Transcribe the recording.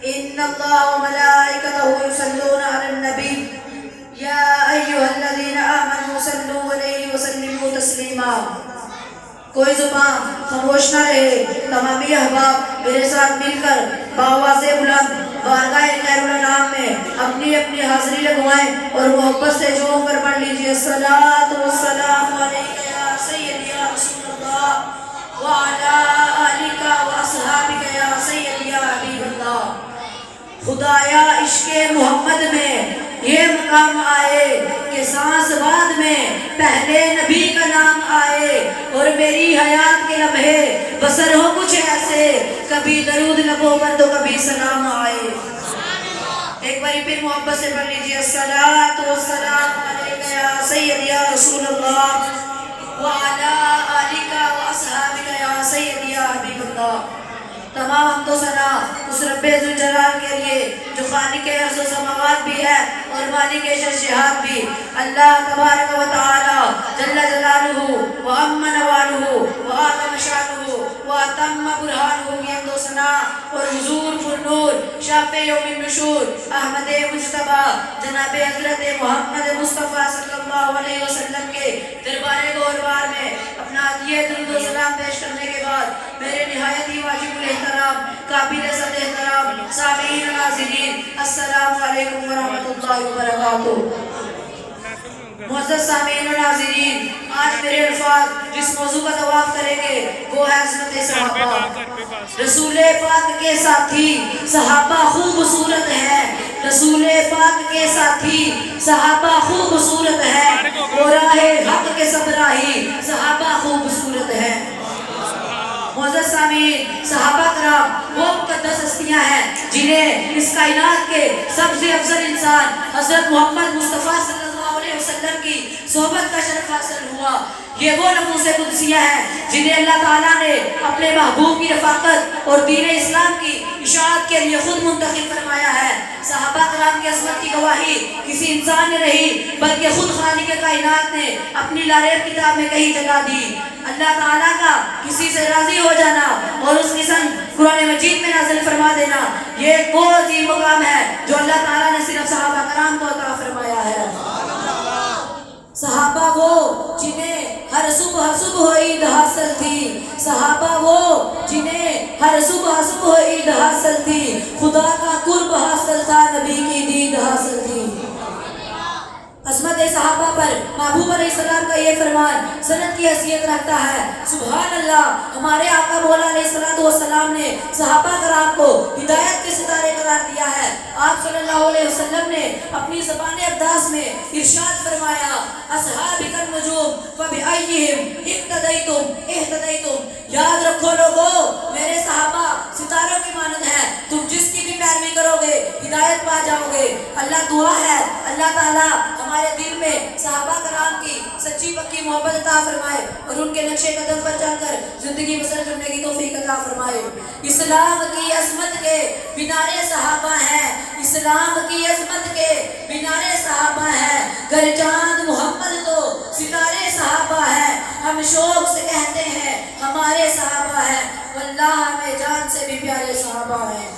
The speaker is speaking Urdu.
ان اللہ وملائکتہ یصلون علی النبی یا ایھا الذین آمنوا صلوا علیہ وسلموا تسلیما۔ کوئی زبان خاموش نہ رہے، تمامی احباب میرے ساتھ مل کر بآواز بلند بارگاہ خیر الانام میں اپنی اپنی حاضری لگوائیں اور محبت سے جھوم کر پڑھ لیجئے الصلاۃ والسلام علیک یا سیدی یا رسول اللہ وعلی آلک واصحابک یا سیدی یا حبیب اللہ۔ خدایا عشق محمد میں یہ مقام آئے کہ سانس بعد میں پہلے نبی کا نام آئے، اور میری حیات کے لمحے بسر ہو کچھ ایسے، کبھی درود لبوں پر تو کبھی سلام آئے۔ ایک باری پھر محبت سے پڑھ لیجئے الصلاۃ والسلام علیک یا سیدی یا رسول اللہ وعلی آلک واصحابک یا سیدی یا حبیب اللہ۔ تمام حمد و ثنا اس رب ذوالجلال کے لیے جو خالق ارض و سماوات بھی ہے اور مالک شہاب بھی، اللہ تبارک و تعالی جل جلالہ وعم نوالہ وآدم شانہ واتم برہانہ کی حمد و ثنا اور حضور پرنور شافع یوم النشور احمد مجتبیٰ جناب حضرت محمد مصطفیٰ صلی اللہ علیہ وسلم کے دربار گوہربار میں اپنا عطیہ درود و سلام پیش کرنے کے بعد میرے نہایت ہی واجب الاحترام قابل صد احترام سامعین و ناظرین السلام علیکم ورحمۃ اللہ وبرکاتہ۔ معزز سامعین و ناظرین، آج میرے الفاظ جس موضوع کا طواف کریں گے وہ ہے عظمت صحابہ۔ رسول پاک کے ساتھی صحابہ خوبصورت ہے، رسول پاک کے ساتھی صحابہ خوبصورت ہے، اور راہ حق کے سب راہی صحابہ خوبصورت ہے۔ معزز سامعین، صحابہ کرام وہ مقدس ہستیاں ہیں جنہیں اس کائنات کے سب سے افضل انسان حضرت محمد مصطفیٰ صلی اللہ علیہ وسلم کی صحبت کا شرف حاصل ہوا۔ یہ وہ نفوس قدسیہ ہیں جنہیں اللہ تعالیٰ نے اپنے محبوب کی رفاقت اور دین اسلام کی اشاعت کے لیے خود منتخب فرمایا ہے۔ صحابہ کرام کی عظمت کی گواہی کسی انسان نے نہیں بلکہ خود خالق کائنات نے اپنی لاریب کتاب میں کہیں جگہ دی۔ اللہ تعالیٰ کا کسی سے راضی ہو جانا اور اس کی سنگ قرآن مجید میں نازل فرما دینا، یہ ایک وہ عظیم مقام ہے جو اللہ تعالیٰ نے صرف صحابہ کرام کو عطا فرمایا ہے۔ صحابہ وہ جنہیں ہر صبح عید حاصل تھی، صحابہ وہ جنہیں ہر صبح عید حاصل تھی، خدا کا قرب حاصل تھا، نبی کی دید حاصل تھی۔ عظمت صحابہ پر محبوب علیہ السلام کا یہ فرمان سند کی حیثیت رکھتا ہے۔ سبحان اللہ، ہمارے آقا مولا علیہ السلام نے صحابہ کرام کو ہدایت کے ستارے قرار دیا ہے۔ آپ صلی اللہ علیہ وسلم نے اپنی زبان اقداس میں ارشاد فرمایا اصحابک النجوم فبأیہم اقتدیتم اہتدیتم۔ یاد رکھو لوگو، میرے صحابہ ستاروں کی مانند ہیں، تم جس کی بھی پیروی کرو گے ہدایت پا جاؤ گے۔ اللہ دعا ہے اللہ تعالیٰ ہمارے دل میں صحابہ کرام کی سچی پکی محبت عطا فرمائے اور ان کے نقش قدم پر چل کر زندگی بسر کرنے کی توفیق عطا فرمائے۔ اسلام کی عظمت کے مینارے صحابہ ہیں، اسلام کی عظمت کے مینارے صحابہ ہیں، گر چاند محمد تو ستارے صحابہ ہیں، ہم شوق سے کہتے ہیں ہمارے صحابہ ہیں، واللہ ہمیں جان سے بھی پیارے صحابہ ہیں۔